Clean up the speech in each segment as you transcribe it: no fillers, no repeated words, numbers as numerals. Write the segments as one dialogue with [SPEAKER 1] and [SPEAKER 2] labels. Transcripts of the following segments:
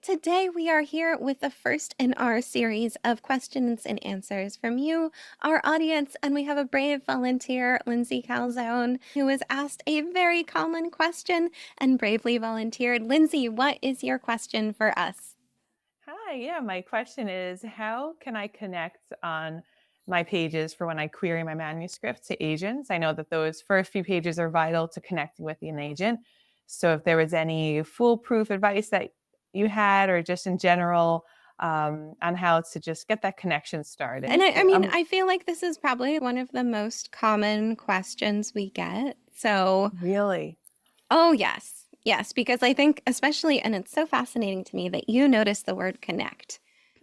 [SPEAKER 1] Today we are here with the first in our series of questions and answers from you, our audience, and we have a brave volunteer, Lindsay Calzone, who has asked a very common question and bravely volunteered. Lindsay, what is your question for us?
[SPEAKER 2] Hi, yeah, my question is how can I connect on my pages for when I query my manuscript to agents? I know that those first few pages are vital to connecting with an agent. So if there was any foolproof advice that you had, or just in general, on how to just get that connection
[SPEAKER 1] And
[SPEAKER 2] started.
[SPEAKER 1] I, I mean,
[SPEAKER 2] I'm
[SPEAKER 1] I feel like this is probably one of the most common questions we get. So,
[SPEAKER 2] really,
[SPEAKER 1] oh, yes. Yes, because I think, especially, and it's so fascinating to me that you notice the word connect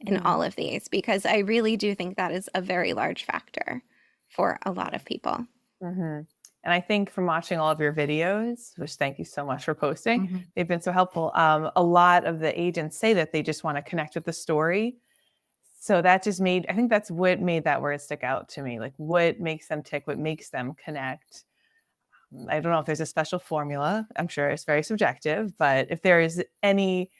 [SPEAKER 1] in
[SPEAKER 2] mhm.
[SPEAKER 1] all of these, because I really do think that is a very large factor for a lot of people.
[SPEAKER 2] hmm And I think from watching all of your videos, which thank you so much for posting,
[SPEAKER 3] Mhm.
[SPEAKER 2] they've been so helpful. A lot of the agents say that they just want to connect with the story. So that just I think that's what made that word stick out to me. Like what makes them tick, what makes them connect. I don't know if there's a special formula. I'm sure it's very subjective, but if there is any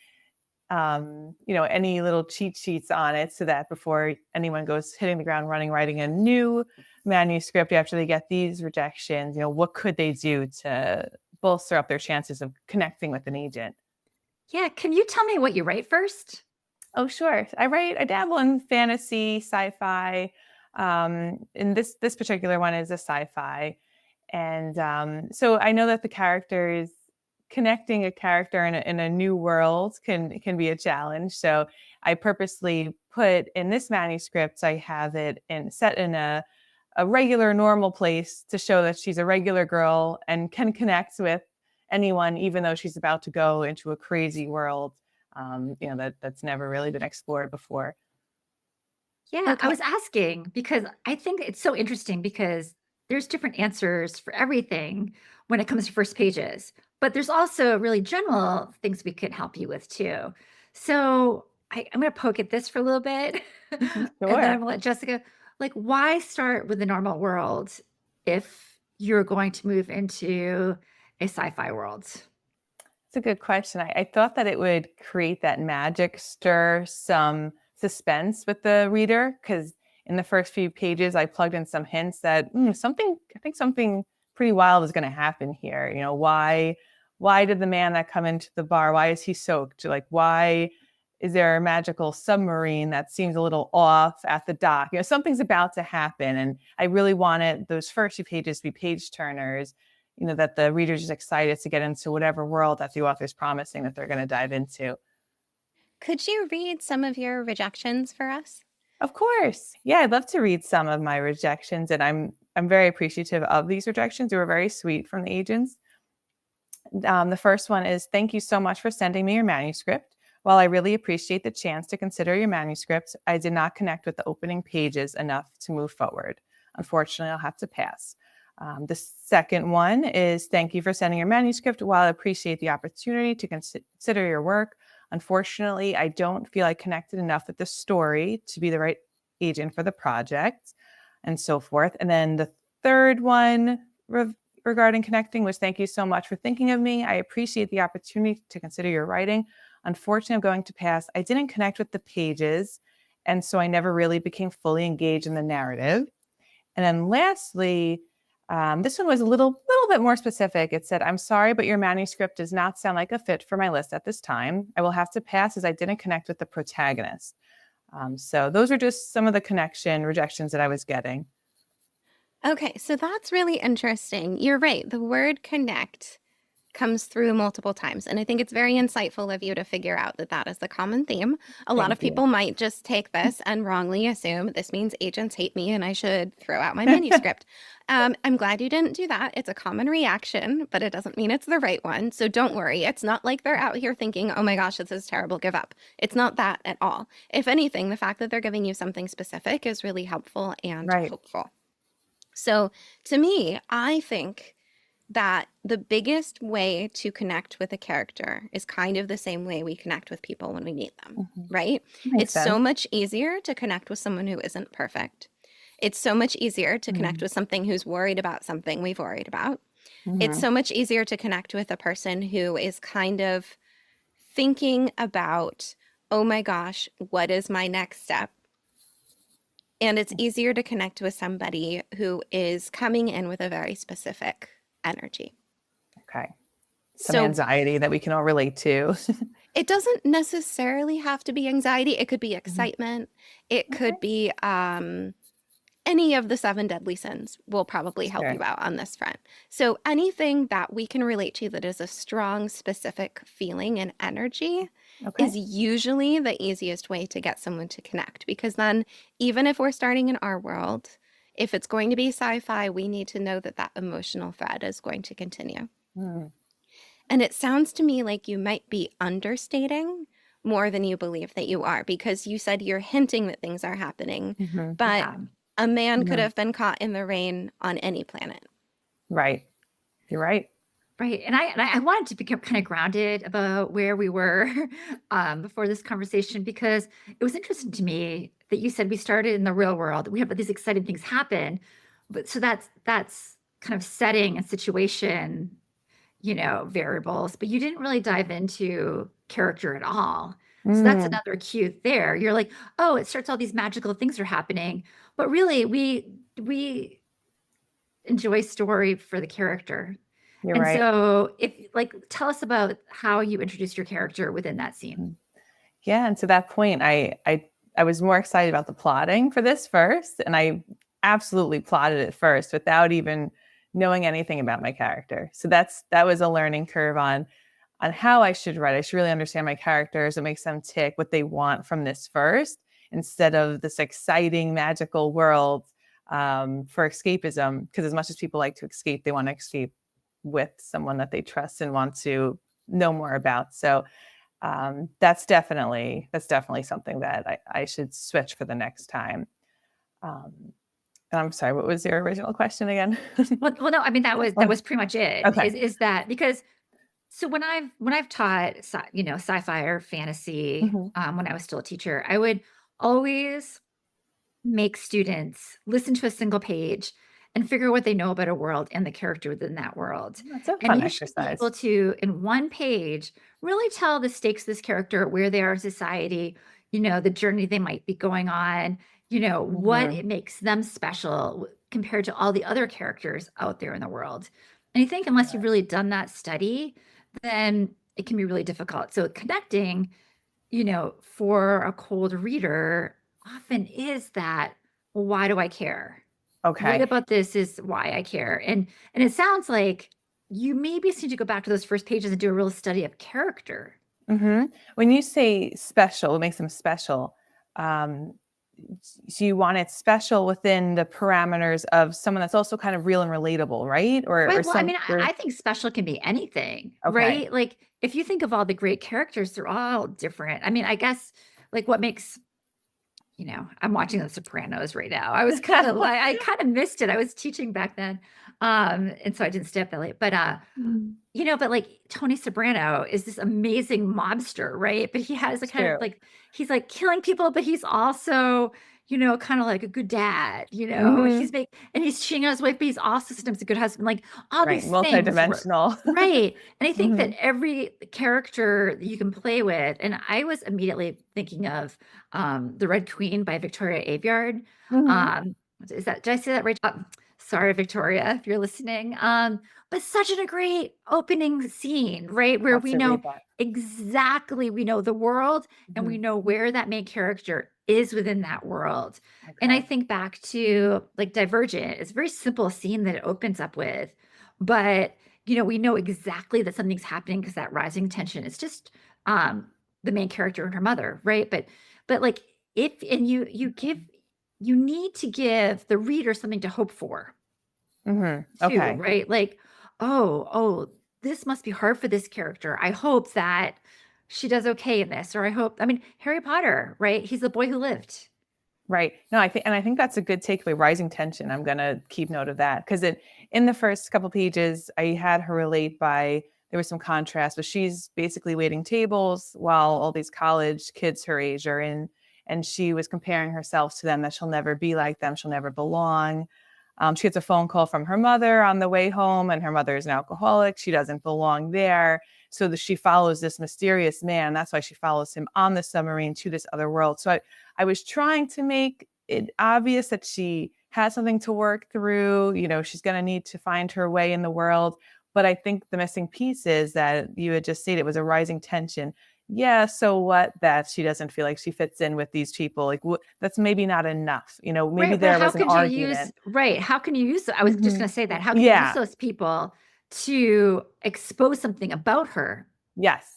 [SPEAKER 2] little cheat sheets on it so that before anyone goes hitting the ground running, writing a new manuscript after they get these rejections, what could they do to bolster up their chances of connecting with an agent?
[SPEAKER 3] Yeah, can you tell me what you write first?
[SPEAKER 2] Oh, sure. I dabble in fantasy, sci-fi. And this particular one is a sci-fi. And so I know that the characters connecting a character in a new world can be a challenge. So I purposely put in this manuscript, I have it set in a regular normal place to show that she's a regular girl and can connect with anyone, even though she's about to go into a crazy world, that's never really been explored before.
[SPEAKER 3] Yeah, I
[SPEAKER 1] Okay.
[SPEAKER 3] was asking because I think it's so interesting because there's different answers for everything when it comes to first pages, but there's also really general things we could help you with too. So I'm going to poke at this for a little bit and then I'm going
[SPEAKER 2] Sure.
[SPEAKER 3] to let Jessica, like, why start with the normal world if you're going to move into a sci-fi world?
[SPEAKER 2] It's a good question. I thought that it would create that magic, stir some suspense with the reader, because in the first few pages, I plugged in some hints that I think something pretty wild is going to happen here. Why did the man that come into the bar, why is he soaked? Like, why is there a magical submarine that seems a little off at the dock? Something's about to happen. And I really wanted those first few pages to be page turners, that the reader's just excited to get into whatever world that the author's promising that they're going to dive into.
[SPEAKER 1] Could you read some of your rejections for us?
[SPEAKER 2] Of course. Yeah, I'd love to read some of my rejections, and I'm very appreciative of these rejections. They were very sweet from the agents. The first one is, thank you so much for sending me your manuscript. While I really appreciate the chance to consider your manuscript, I did not connect with the opening pages enough to move forward. Unfortunately, I'll have to pass. The second one is, thank you for sending your manuscript. While I appreciate the opportunity to consider your work, unfortunately, I don't feel I connected enough with the story to be the right agent for the project, and so forth. And then the third one regarding connecting was, thank you so much for thinking of me. I appreciate the opportunity to consider your writing. Unfortunately, I'm going to pass. I didn't connect with the pages, and so I never really became fully engaged in the narrative. And then lastly, this one was a little bit more specific. It said, I'm sorry, but your manuscript does not sound like a fit for my list at this time. I will have to pass as I didn't connect with the protagonist. So those are just some of the connection rejections that I was getting.
[SPEAKER 1] Okay, so that's really interesting. You're right. The word connect comes through multiple times. And I think it's very insightful of you to figure out that that is the common theme. A lot of
[SPEAKER 2] Thank you.
[SPEAKER 1] people might just take this and wrongly assume this means agents hate me and I should throw out my manuscript. I'm glad you didn't do that. It's a common reaction, but it doesn't mean it's the right one. So don't worry. It's not like they're out here thinking, oh my gosh, this is terrible, give up. It's not that at all. If anything, the fact that they're giving you something specific is really helpful and
[SPEAKER 2] Right.
[SPEAKER 1] hopeful. So to me, I think that the biggest way to connect with a character is kind of the same way we connect with people when we meet them,
[SPEAKER 2] Mhm.
[SPEAKER 1] right?
[SPEAKER 2] Makes
[SPEAKER 1] It's so
[SPEAKER 2] sense.
[SPEAKER 1] much easier to connect with someone who isn't perfect. It's so much easier to connect
[SPEAKER 2] Mhm.
[SPEAKER 1] with something who's worried about something we've worried about. It's
[SPEAKER 2] Mhm.
[SPEAKER 1] so much easier to connect with a person who is kind of thinking about, oh my gosh, what is my next step? And it's easier to connect with somebody who is coming in with a very specific energy.
[SPEAKER 2] Okay. Some
[SPEAKER 1] So
[SPEAKER 2] anxiety that we can all relate to.
[SPEAKER 1] it doesn't necessarily have to be anxiety. It could be excitement. It could be any of the seven deadly sins will probably help you
[SPEAKER 2] Sure.
[SPEAKER 1] out on this front. So anything that we can relate to that is a strong, specific feeling and energy
[SPEAKER 2] Okay.
[SPEAKER 1] is usually the easiest way to get someone to connect. Because then, even if we're starting in our world, if it's going to be sci-fi, we need to know that that emotional thread is going to continue.
[SPEAKER 2] Mm.
[SPEAKER 1] And it sounds to me like you might be understating more than you believe that you are, because you said you're hinting that things are happening,
[SPEAKER 2] Mm-hmm.
[SPEAKER 1] but
[SPEAKER 3] Yeah.
[SPEAKER 1] a man could
[SPEAKER 2] Mm-hmm.
[SPEAKER 1] have been caught in the rain on any planet.
[SPEAKER 2] Right. You're right.
[SPEAKER 3] Right. And I wanted to become kind of grounded about where we were before this conversation, because it was interesting to me that you said we started in the real world. We have these exciting things happen. But so that's kind of setting and situation, variables, but you didn't really dive into character at all. So that's
[SPEAKER 2] Mm.
[SPEAKER 3] another cue there. You're like, oh, it starts all these magical things are happening. But really we enjoy story for the character.
[SPEAKER 2] You're
[SPEAKER 3] And
[SPEAKER 2] right.
[SPEAKER 3] so tell us about how you introduced your character within that scene.
[SPEAKER 2] Mm. Yeah. And to that point, I was more excited about the plotting for this first, and I absolutely plotted it first without even knowing anything about my character. So that was a learning curve on how I should write. I should really understand my characters, what makes them tick, what they want from this first, instead of this exciting, magical world for escapism. Because as much as people like to escape, they want to escape with someone that they trust and want to know more about. So that's definitely something that I should switch for the next time. Um, and I'm sorry, what was your original question again?
[SPEAKER 3] Well, no, I mean that was pretty much it.
[SPEAKER 2] Okay.
[SPEAKER 3] Is that because so when I've taught sci-fi or fantasy
[SPEAKER 2] Mhm.
[SPEAKER 3] when I was still a teacher, I would always make students listen to a single page and figure what they know about a world and the character within that world.
[SPEAKER 2] That's a
[SPEAKER 3] And
[SPEAKER 2] fun
[SPEAKER 3] you should be able
[SPEAKER 2] exercise.
[SPEAKER 3] to, in one page, really tell the stakes of this character, where they are in society, the journey they might be going on, what
[SPEAKER 2] Mhm.
[SPEAKER 3] it makes them special compared to all the other characters out there in the world. And I think unless you've really done that study, then it can be really difficult. So connecting for a cold reader often is that, well, why do I care? What
[SPEAKER 2] Okay.
[SPEAKER 3] about this is why I care? And it sounds like you maybe need to go back to those first pages and do a real study of character.
[SPEAKER 2] Mhm. When you say special, what makes them special? Um, so you want it special within the parameters of someone that's also kind of real and relatable, right? Or
[SPEAKER 3] Right. Well, I
[SPEAKER 2] some
[SPEAKER 3] mean,
[SPEAKER 2] or
[SPEAKER 3] I think special can be anything,
[SPEAKER 2] okay.
[SPEAKER 3] right? Like if you think of all the great characters, they're all different. I mean, I guess like what makes I'm watching The Sopranos right now. I was kind of like, I kind of missed it. I was teaching back then. And so I didn't stay up that late. But
[SPEAKER 2] Mm.
[SPEAKER 3] but like Tony Soprano is this amazing mobster, right? But he has a kind of
[SPEAKER 2] True.
[SPEAKER 3] like he's like killing people, but he's also, kind of like a good dad,
[SPEAKER 2] Mhm.
[SPEAKER 3] he's and he's cheating on his wife, but he's also sometimes a good husband, like all
[SPEAKER 2] Right,
[SPEAKER 3] these things.
[SPEAKER 2] multidimensional.
[SPEAKER 3] Right. And I think that
[SPEAKER 2] Mhm.
[SPEAKER 3] every character that you can play with, and I was immediately thinking of The Red Queen by Victoria Aveyard.
[SPEAKER 2] Mhm.
[SPEAKER 3] Um, did I say that right? Sorry, Victoria, if you're listening. But such a great opening scene, right?
[SPEAKER 2] I'll
[SPEAKER 3] Where
[SPEAKER 2] have
[SPEAKER 3] we
[SPEAKER 2] to
[SPEAKER 3] know
[SPEAKER 2] read that.
[SPEAKER 3] exactly, we know the world and we
[SPEAKER 2] Mhm.
[SPEAKER 3] know where that main character is within that world. And I
[SPEAKER 2] Okay.
[SPEAKER 3] think back to like Divergent, it's a very simple scene that it opens up with, but we know exactly that something's happening because that rising tension is just um the main character and her mother, right? But like if and you need to give the reader something to hope for
[SPEAKER 2] Mhm.
[SPEAKER 3] too,
[SPEAKER 2] Okay.
[SPEAKER 3] right? Like, oh, this must be hard for this character. I hope that she does okay in this, or I mean, Harry Potter, right? He's the boy who lived.
[SPEAKER 2] Right. No, I think that's a good takeaway. Rising tension. I'm gonna keep note of that because it in the first couple pages, I had her relate by there was some contrast, but she's basically waiting tables while all these college kids her age are in, and she was comparing herself to them that she'll never be like them, she'll never belong. She gets a phone call from her mother on the way home, and her mother is an alcoholic. She doesn't belong there. So that she follows this mysterious man. That's why she follows him on the submarine to this other world. So I was trying to make it obvious that she has something to work through. She's going to need to find her way in the world. But I think the missing piece is that you had just stated it was a rising tension. Yeah, so what that she doesn't feel like she fits in with these people? Like, that's maybe not enough. Maybe
[SPEAKER 3] Right, but
[SPEAKER 2] there
[SPEAKER 3] how
[SPEAKER 2] was an
[SPEAKER 3] could you use
[SPEAKER 2] argument.
[SPEAKER 3] right, how can you use I was just gonna say that. How can you use
[SPEAKER 2] Yeah.
[SPEAKER 3] those people to expose something about her?
[SPEAKER 2] Yes.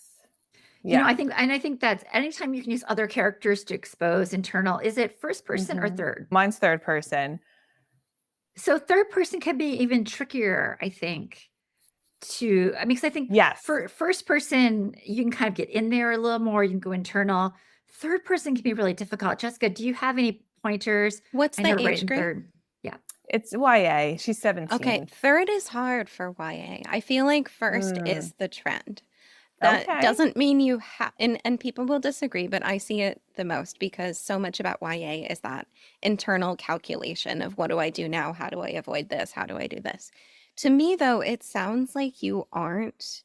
[SPEAKER 3] I
[SPEAKER 2] Yeah.
[SPEAKER 3] think that's anytime you can use other characters to expose internal, is it first person or third?
[SPEAKER 2] Mine's third person.
[SPEAKER 3] So third person can be even trickier, I think, because I think
[SPEAKER 2] Yes.
[SPEAKER 3] for first person, you can kind of get in there a little more, you can go internal. Third person can be really difficult. Jessica, do you have any pointers?
[SPEAKER 1] What's
[SPEAKER 3] I know
[SPEAKER 1] the
[SPEAKER 3] right
[SPEAKER 1] age
[SPEAKER 3] in
[SPEAKER 1] grade?
[SPEAKER 3] third. Yeah.
[SPEAKER 2] It's YA. She's 17.
[SPEAKER 1] Okay, third is hard for YA. I feel like first is the trend. That
[SPEAKER 2] Okay.
[SPEAKER 1] doesn't mean you have, and people will disagree, but I see it the most because so much about YA is that internal calculation of what do I do now? How do I avoid this? How do I do this? To me, though, it sounds like you aren't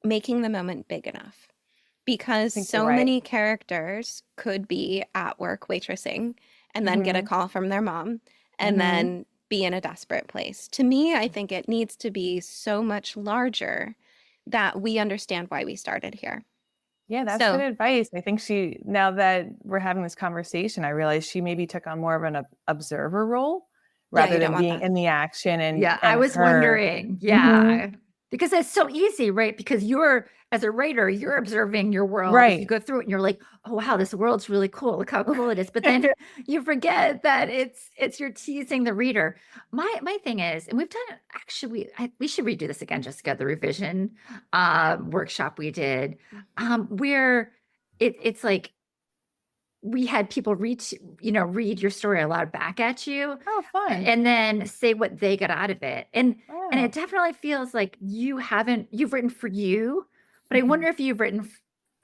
[SPEAKER 1] making the moment big enough because
[SPEAKER 2] think
[SPEAKER 1] so
[SPEAKER 2] you're right.
[SPEAKER 1] many characters could be at work waitressing and then get a call from their mom and then be in a desperate place. To me, I think it needs to be so much larger that we understand why we started here.
[SPEAKER 2] Yeah, that's
[SPEAKER 1] So,
[SPEAKER 2] good advice. I think now that we're having this conversation, I realize she maybe took on more of an observer role
[SPEAKER 1] yeah,
[SPEAKER 2] rather
[SPEAKER 1] you don't
[SPEAKER 2] than
[SPEAKER 1] want
[SPEAKER 2] being
[SPEAKER 1] that.
[SPEAKER 2] in the action and
[SPEAKER 3] Yeah, I was
[SPEAKER 2] her.
[SPEAKER 3] wondering.
[SPEAKER 2] Mhm.
[SPEAKER 3] Yeah. Because it's so easy, right? Because as a writer, you're observing your world. As you
[SPEAKER 2] Right.
[SPEAKER 3] go through it and you're like, oh wow, this world's really cool. Look how cool it is. But then you forget that it's you're teasing the reader. My thing is, and we've done it actually, we should redo this again, Jessica, the revision workshop we did. Where it's like we had people read your story aloud back at you
[SPEAKER 2] Oh, fun.
[SPEAKER 3] and then say what they got out of it. And
[SPEAKER 2] Wow.
[SPEAKER 3] it definitely feels like you've written for you, but I
[SPEAKER 2] Mhm.
[SPEAKER 3] wonder if you've written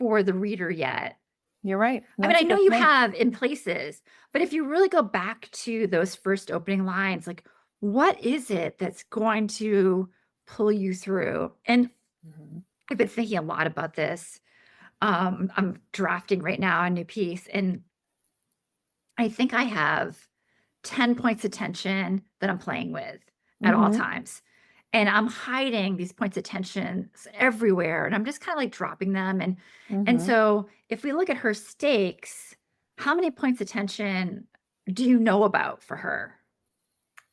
[SPEAKER 3] for the reader yet.
[SPEAKER 2] You're right.
[SPEAKER 3] I
[SPEAKER 2] That's a
[SPEAKER 3] know
[SPEAKER 2] good
[SPEAKER 3] you
[SPEAKER 2] point.
[SPEAKER 3] have in places, but if you really go back to those first opening lines, like what is it that's going to pull you through? And
[SPEAKER 2] Mhm.
[SPEAKER 3] I've been thinking a lot about this. I'm drafting right now a new piece, and I think I have 10 points of tension that I'm playing with at all
[SPEAKER 2] Mhm.
[SPEAKER 3] times. And I'm hiding these points of tension everywhere. And I'm just kind of like dropping them. And
[SPEAKER 2] Mhm.
[SPEAKER 3] so if we look at her stakes, how many points of tension do you know about for her?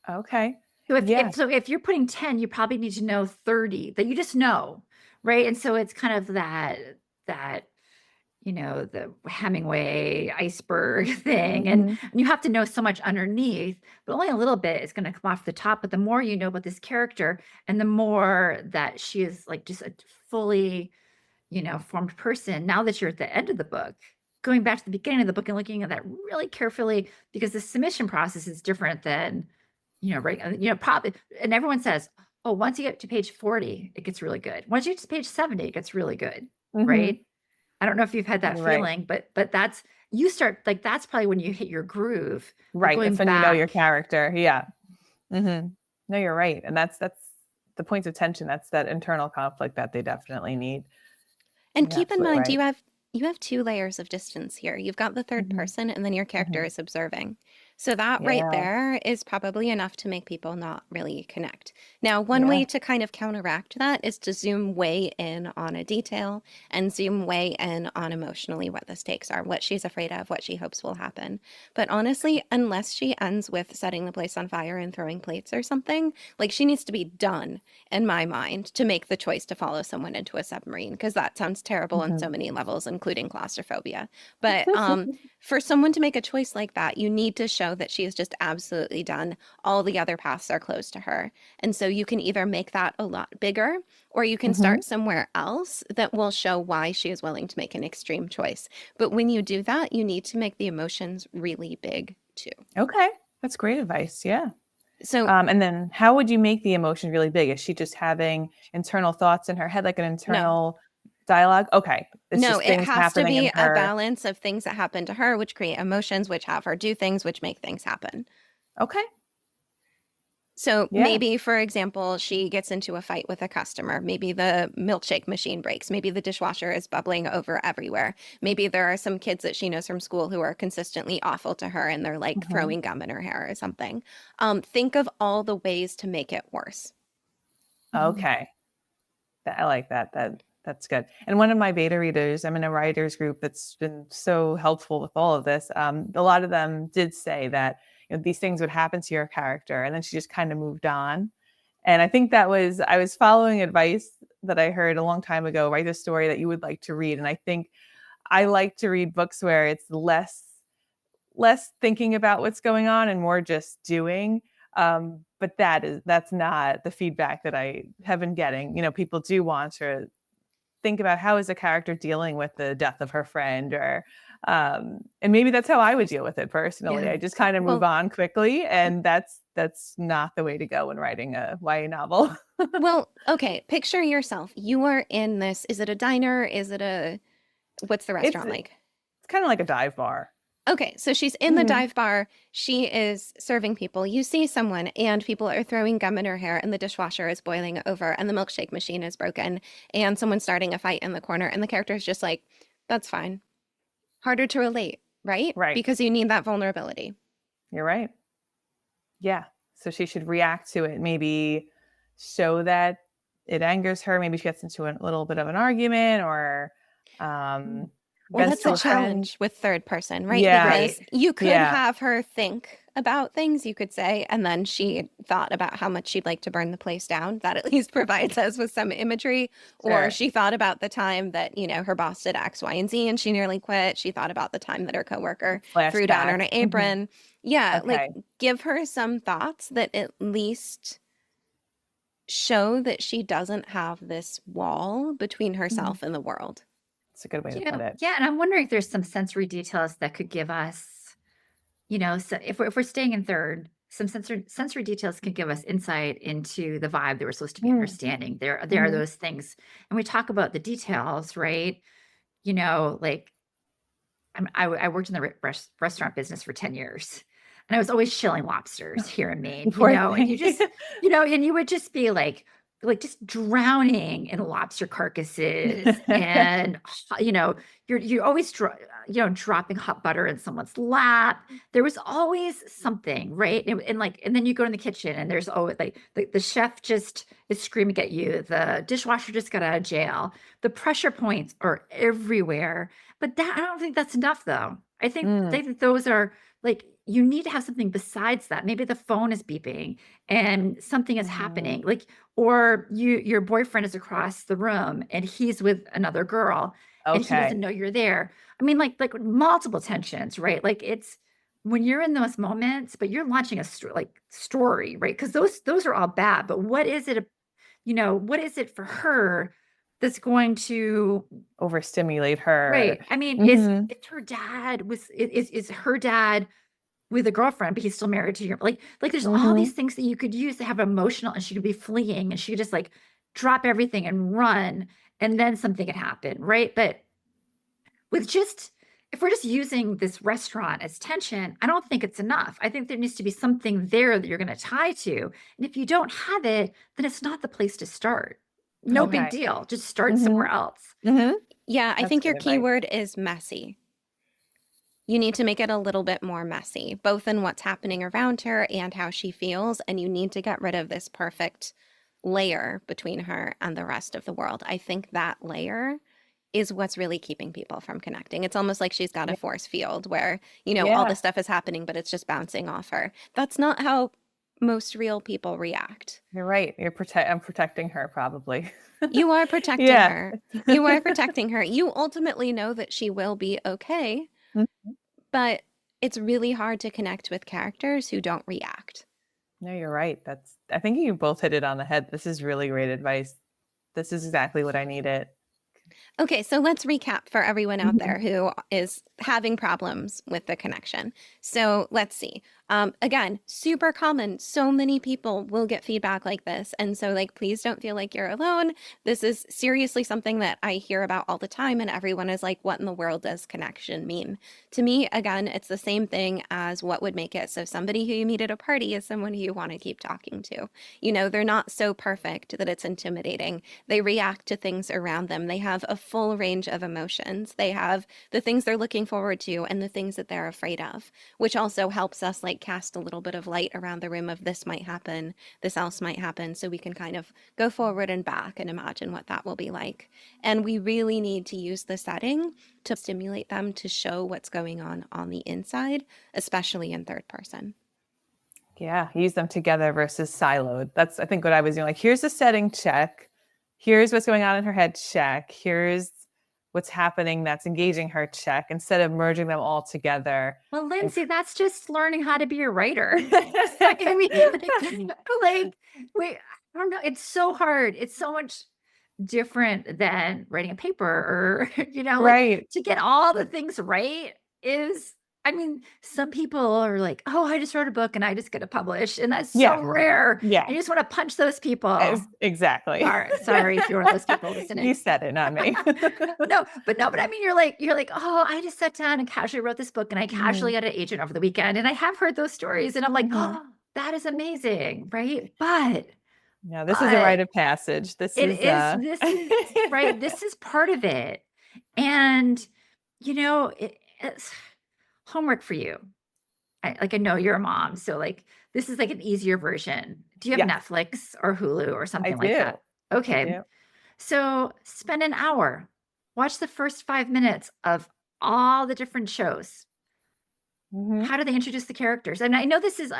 [SPEAKER 2] Okay.
[SPEAKER 3] So
[SPEAKER 2] Yeah.
[SPEAKER 3] if you're putting 10, you probably need to know 30 that you just know. Right. And so it's kind of that the Hemingway iceberg thing. And
[SPEAKER 2] Mhm.
[SPEAKER 3] you have to know so much underneath, but only a little bit is going to come off the top. But the more you know about this character and the more that she is like just a fully, formed person, now that you're at the end of the book, going back to the beginning of the book and looking at that really carefully, because the submission process is different than, right. Probably, and everyone says, oh, once you get to page 40, it gets really good. Once you get to page 70, it gets really good.
[SPEAKER 2] Mhm.
[SPEAKER 3] Right. I don't know if you've had that
[SPEAKER 2] You're right.
[SPEAKER 3] feeling, but that's probably when you hit your groove. But
[SPEAKER 2] Right.
[SPEAKER 3] going
[SPEAKER 2] That's when you know your
[SPEAKER 3] back,
[SPEAKER 2] character. Yeah. No, you're right. And that's the points of tension. That's that internal conflict that they definitely need.
[SPEAKER 1] And
[SPEAKER 2] You're
[SPEAKER 1] keep in
[SPEAKER 2] absolutely
[SPEAKER 1] mind,
[SPEAKER 2] right.
[SPEAKER 1] you have two layers of distance here. You've got the third
[SPEAKER 2] Mhm.
[SPEAKER 1] person, and then your character
[SPEAKER 2] Mhm.
[SPEAKER 1] is observing. So that right
[SPEAKER 2] Yeah.
[SPEAKER 1] there is probably enough to make people not really connect. Now, one
[SPEAKER 2] Yeah.
[SPEAKER 1] way to kind of counteract that is to zoom way in on a detail and zoom way in on emotionally what the stakes are, what she's afraid of, what she hopes will happen. But honestly, unless she ends with setting the place on fire and throwing plates or something, like she needs to be done in my mind to make the choice to follow someone into a submarine because that sounds terrible on so
[SPEAKER 2] Mhm.
[SPEAKER 1] many levels, including claustrophobia. But for someone to make a choice like that, you need to show that she is just absolutely done. All the other paths are closed to her. And so you can either make that a lot bigger or you can
[SPEAKER 2] Mhm.
[SPEAKER 1] start somewhere else that will show why she is willing to make an extreme choice. But when you do that, you need to make the emotions really big too.
[SPEAKER 2] Okay. That's great advice. Yeah.
[SPEAKER 1] So,
[SPEAKER 2] And then how would you make the emotion really big? Is she just having internal thoughts in her head, like an
[SPEAKER 1] no.
[SPEAKER 2] internal dialogue? Okay. It's
[SPEAKER 1] No,
[SPEAKER 2] just
[SPEAKER 1] it
[SPEAKER 2] things
[SPEAKER 1] has to
[SPEAKER 2] happening in
[SPEAKER 1] be a
[SPEAKER 2] her.
[SPEAKER 1] balance of things that happen to her, which create emotions, which have her do things, which make things happen.
[SPEAKER 2] Okay.
[SPEAKER 1] So
[SPEAKER 2] Yeah.
[SPEAKER 1] maybe, for example, she gets into a fight with a customer. Maybe the milkshake machine breaks. Maybe the dishwasher is bubbling over everywhere. Maybe there are some kids that she knows from school who are consistently awful to her and they're like
[SPEAKER 2] Mhm.
[SPEAKER 1] throwing gum in her hair or something. Think of all the ways to make it worse.
[SPEAKER 2] Okay. I like that. That's good. And one of my beta readers, I'm in a writers group that's been so helpful with all of this. A lot of them did say that these things would happen to your character, and then she just kind of moved on. And I think I was following advice that I heard a long time ago. Write a story that you would like to read, and I think I like to read books where it's less thinking about what's going on and more just doing. But that's not the feedback that I have been getting. People do want to think about how is a character dealing with the death of her friend, or and maybe that's how I would deal with it personally.
[SPEAKER 3] Yeah.
[SPEAKER 2] I just kind of move
[SPEAKER 1] Well,
[SPEAKER 2] on quickly, and that's not the way to go when writing a YA novel.
[SPEAKER 1] well, okay. Picture yourself. You are in this. Is it a diner? What's the restaurant
[SPEAKER 2] It's
[SPEAKER 1] like?
[SPEAKER 2] kind of like a dive bar.
[SPEAKER 1] Okay, so she's in the
[SPEAKER 2] Mhm.
[SPEAKER 1] dive bar. She is serving people. You see someone, and people are throwing gum in her hair, and the dishwasher is boiling over, and the milkshake machine is broken, and someone's starting a fight in the corner, and the character is just like, that's fine. Harder to relate, right?
[SPEAKER 2] Right.
[SPEAKER 1] Because you need that vulnerability.
[SPEAKER 2] You're right. Yeah. So she should react to it, maybe show that it angers her. Maybe she gets into a little bit of an argument, or
[SPEAKER 1] Well,
[SPEAKER 2] vents
[SPEAKER 1] that's
[SPEAKER 2] to
[SPEAKER 1] the
[SPEAKER 2] a friend.
[SPEAKER 1] challenge with third person, right?
[SPEAKER 2] Yeah.
[SPEAKER 1] Because
[SPEAKER 3] Right.
[SPEAKER 1] you could
[SPEAKER 2] Yeah.
[SPEAKER 1] have her think about things, you could say, and then she thought about how much she'd like to burn the place down. That at least provides us with some imagery. Or
[SPEAKER 2] Sure.
[SPEAKER 1] she thought about the time that, her boss did X, Y, and Z and she nearly quit. She thought about the time that her coworker threw down on
[SPEAKER 2] Flashback.
[SPEAKER 1] her
[SPEAKER 2] Mhm.
[SPEAKER 1] apron. Yeah, like
[SPEAKER 2] Okay.
[SPEAKER 1] give her some thoughts that at least show that she doesn't have this wall between
[SPEAKER 2] Mhm.
[SPEAKER 1] herself and the world.
[SPEAKER 2] It's a good way to
[SPEAKER 3] Yeah,
[SPEAKER 2] put it.
[SPEAKER 3] yeah, and I'm wondering if there's some sensory details that could give us, so if we're staying in third, some sensory details can give us insight into the vibe that we're supposed to be
[SPEAKER 2] Mm.
[SPEAKER 3] understanding. There are
[SPEAKER 2] Mhm.
[SPEAKER 3] those things, and we talk about the details, right? Like I worked in the restaurant business for 10 years, and I was always shilling lobsters here in Maine,
[SPEAKER 2] Poor
[SPEAKER 3] and you
[SPEAKER 2] thing.
[SPEAKER 3] just, and you would just be like just drowning in lobster carcasses, and you're always dropping hot butter in someone's lap. There was always something, right? And then you go in the kitchen, and there's always like the chef just is screaming at you. The dishwasher just got out of jail. The pressure points are everywhere, but I don't think that's enough, though. I
[SPEAKER 2] Mm.
[SPEAKER 3] think that those are like, you need to have something besides that. Maybe the phone is beeping and something is
[SPEAKER 2] Mhm.
[SPEAKER 3] happening. Like, or your boyfriend is across the room and he's with another girl and he
[SPEAKER 2] Okay.
[SPEAKER 3] doesn't know you're there. I mean, like multiple tensions, right? Like it's when you're in those moments, but you're launching a story, right? Because those are all bad. But what is it? What is it for her that's going to.
[SPEAKER 2] Overstimulate her.
[SPEAKER 3] Right. I mean, is
[SPEAKER 2] Mhm.
[SPEAKER 3] if her dad was is her dad with a girlfriend, but he's still married to your there's all these
[SPEAKER 2] Mhm.
[SPEAKER 3] things that you could use to have emotional, and she could be fleeing and she could just like drop everything and run, and then something could happen, right? But with just if we're just using this restaurant as tension, I don't think it's enough. I think there needs to be something there that you're going to tie to. And if you don't have it, then it's not the place to start. No big
[SPEAKER 2] Okay.
[SPEAKER 3] deal. Just start somewhere
[SPEAKER 2] Mhm.
[SPEAKER 3] else.
[SPEAKER 2] Mhm.
[SPEAKER 1] Yeah, I
[SPEAKER 2] That's
[SPEAKER 1] think your
[SPEAKER 2] good advice.
[SPEAKER 1] keyword is messy. You need to make it a little bit more messy, both in what's happening around her and how she feels. And you need to get rid of this perfect layer between her and the rest of the world. I think that layer is what's really keeping people from connecting. It's almost like she's got a
[SPEAKER 2] Yeah.
[SPEAKER 1] force field where, all
[SPEAKER 2] Yeah.
[SPEAKER 1] this stuff is happening, but it's just bouncing off her. That's not how most real people react.
[SPEAKER 2] You're right. I'm protecting her probably.
[SPEAKER 1] You are protecting
[SPEAKER 2] Yeah.
[SPEAKER 1] her. You are protecting her. You ultimately know that she will be okay,
[SPEAKER 2] Mhm.
[SPEAKER 1] but it's really hard to connect with characters who don't react.
[SPEAKER 2] No, you're right. I think you both hit it on the head. This is really great advice. This is exactly what I needed.
[SPEAKER 1] Okay, so let's recap for everyone out
[SPEAKER 2] Mhm.
[SPEAKER 1] there who is having problems with the connection. So let's see. Again, super common. So many people will get feedback like this. And so, like, please don't feel like you're alone. This is seriously something that I hear about all the time. And everyone is like, what in the world does connection mean? To me, again, it's the same thing as what would make it so somebody who you meet at a party is someone who you want to keep talking to. You know, they're not so perfect that it's intimidating. They react to things around them. They have a full range of emotions. They have the things they're looking forward to and the things that they're afraid of, which also helps us like cast a little bit of light around the room of this might happen, this else might happen, so we can kind of go forward and back and imagine what that will be like. And we really need to use the setting to stimulate them to show what's going on the inside, especially in third person.
[SPEAKER 2] Yeah, use them together versus siloed. That's, I think, what I was doing. Like, here's the setting, check. Here's what's going on in her head, check. Here's what's happening that's engaging her, check, instead of merging them all together.
[SPEAKER 3] Well, Lindsay, that's just learning how to be a writer. I mean, like, wait, I don't know. It's so hard. It's so much different than writing a paper or, like
[SPEAKER 2] Right.
[SPEAKER 3] to get all the things right is, I mean, some people are like, oh, I just wrote a book and I just get it published. And that's
[SPEAKER 2] Yeah.
[SPEAKER 3] so rare.
[SPEAKER 2] Yeah.
[SPEAKER 3] I just want to punch those people.
[SPEAKER 2] Exactly.
[SPEAKER 3] Sorry if you're one of those people listening.
[SPEAKER 2] You said it, not me.
[SPEAKER 3] But I mean, you're like, oh, I just sat down and casually wrote this book and I casually had an agent over the weekend. And I have heard those stories and I'm like, oh, that is amazing. Right. But
[SPEAKER 2] yeah, this is a rite of passage. This is
[SPEAKER 3] right. This is part of it. And, it's homework for you. I know you're a mom. So like, this is like an easier version. Do you have Netflix or Hulu or something like that? Okay. So spend an hour, watch the first 5 minutes of all the different shows.
[SPEAKER 2] Mm-hmm.
[SPEAKER 3] How do they introduce the characters? And I know this is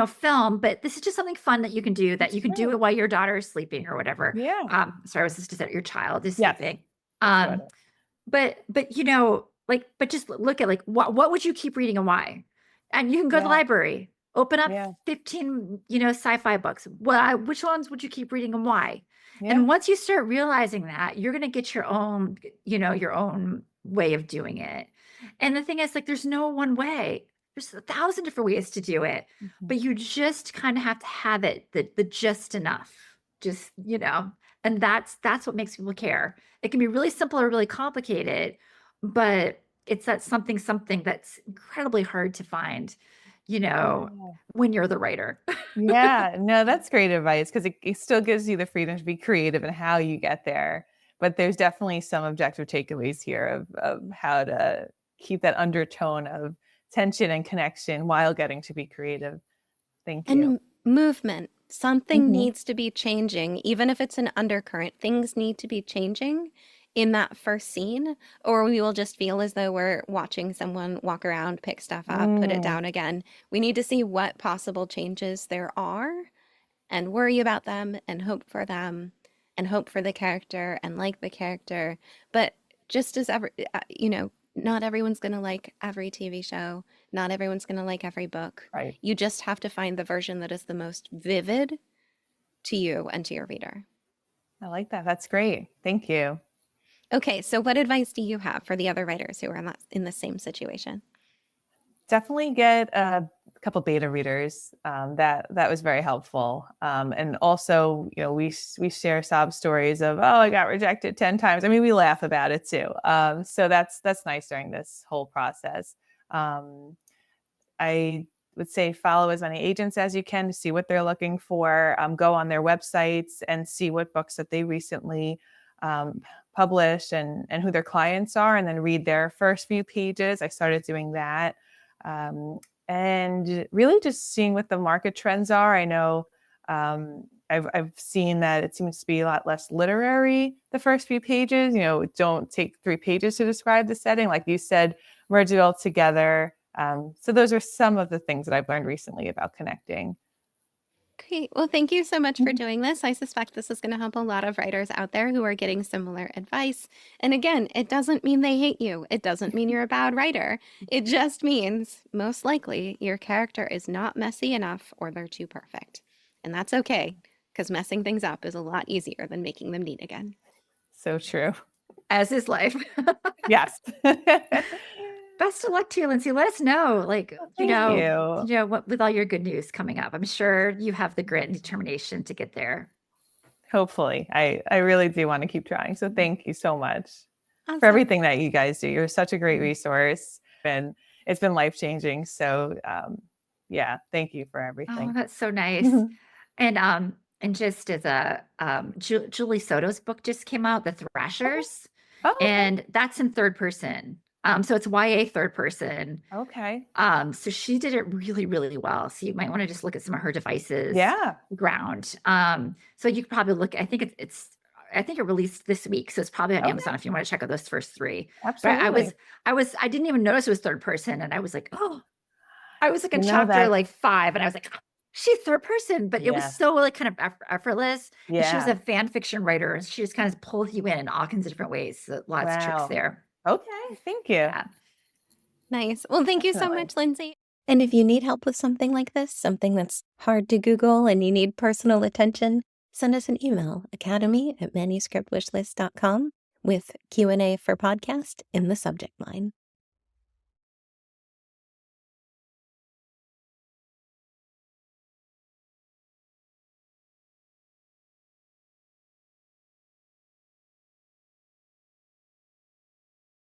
[SPEAKER 3] film, but this is just something fun that you can do that you can do it while your daughter is sleeping or whatever.
[SPEAKER 2] Yeah.
[SPEAKER 3] Sorry, I was just that your child is sleeping. But just look at like what would you keep reading and why? And you can go to the library, open up 15, sci-fi books. Which ones would you keep reading and why? Yeah. And once you start realizing that, you're going to get your own way of doing it. And the thing is, like, there's no one way. There's 1,000 different ways to do it, but you just kind of have to have it, the just enough, and that's what makes people care. It can be really simple or really complicated, but it's that something that's incredibly hard to find, when you're the writer.
[SPEAKER 2] Yeah, no, that's great advice because it still gives you the freedom to be creative in how you get there. But there's definitely some objective takeaways here of how to keep that undertone of tension and connection while getting to be creative. Thank you.
[SPEAKER 1] And movement. Something needs to be changing, even if it's an undercurrent. Things need to be changing in that first scene, or we will just feel as though we're watching someone walk around, pick stuff up, put it down again. We need to see what possible changes there are and worry about them and hope for them and hope for the character and like the character. But just as not everyone's going to like every TV show. Not everyone's going to like every book.
[SPEAKER 2] Right.
[SPEAKER 1] You just have to find the version that is the most vivid to you and to your reader.
[SPEAKER 2] I like that. That's great. Thank you.
[SPEAKER 1] Okay, so what advice do you have for the other writers who are in the same situation?
[SPEAKER 2] Definitely get a couple beta readers. That was very helpful. And also, we share sob stories of, oh, I got rejected 10 times. I mean, we laugh about it too. So that's nice during this whole process. I would say follow as many agents as you can to see what they're looking for. Go on their websites and see what books that they recently published and who their clients are, and then read their first few pages. I started doing that. And really just seeing what the market trends are. I know I've seen that it seems to be a lot less literary the first few pages. Don't take 3 pages to describe the setting. Like you said, merge it all together. So those are some of the things that I've learned recently about connecting.
[SPEAKER 1] Great. Well, thank you so much for doing this. I suspect this is going to help a lot of writers out there who are getting similar advice. And again, it doesn't mean they hate you. It doesn't mean you're a bad writer. It just means, most likely, your character is not messy enough or they're too perfect. And that's okay, because messing things up is a lot easier than making them neat again.
[SPEAKER 2] So true.
[SPEAKER 3] As is life.
[SPEAKER 2] Yes.
[SPEAKER 3] Best of luck to you, Lindsay. Let us know,
[SPEAKER 2] Thank you.
[SPEAKER 3] what with all your good news coming up. I'm sure you have the grit and determination to get there.
[SPEAKER 2] Hopefully. I really do want to keep trying. So thank you so much for
[SPEAKER 1] Awesome.
[SPEAKER 2] everything that you guys do. You're such a great resource, and it's been life-changing. So yeah, thank you for
[SPEAKER 3] Oh,
[SPEAKER 2] everything.
[SPEAKER 3] that's so nice. And just as a Julie Soto's book just came out, The Thrashers,
[SPEAKER 2] Oh, okay.
[SPEAKER 3] and that's in third person. So it's YA third person.
[SPEAKER 2] Okay.
[SPEAKER 3] So she did it really, really well. So you might want to just look at some of her devices
[SPEAKER 2] Yeah.
[SPEAKER 3] ground. So you could probably look, I think I think it released this week. So it's probably on
[SPEAKER 2] Okay.
[SPEAKER 3] Amazon if you want to check out those first three.
[SPEAKER 2] Absolutely.
[SPEAKER 3] But I didn't even notice it was third person. And I was like, oh, I was like in
[SPEAKER 2] You know
[SPEAKER 3] chapter
[SPEAKER 2] that-
[SPEAKER 3] like 5 and I was like, oh, she's third person, but it was
[SPEAKER 2] Yes.
[SPEAKER 3] so like kind of effortless. And she was
[SPEAKER 2] Yeah.
[SPEAKER 3] a fan fiction writer. And she just kind of pulled you in all kinds of different ways. So lots of tricks
[SPEAKER 2] Wow.
[SPEAKER 3] there.
[SPEAKER 2] Okay. Thank you.
[SPEAKER 3] Yeah.
[SPEAKER 1] Nice. Well, thank you so
[SPEAKER 2] Definitely.
[SPEAKER 1] much, Lindsay. And if you need help with something like this, something that's hard to Google and you need personal attention, send us an email, academy@manuscriptwishlist.com with Q&A for podcast in the subject line.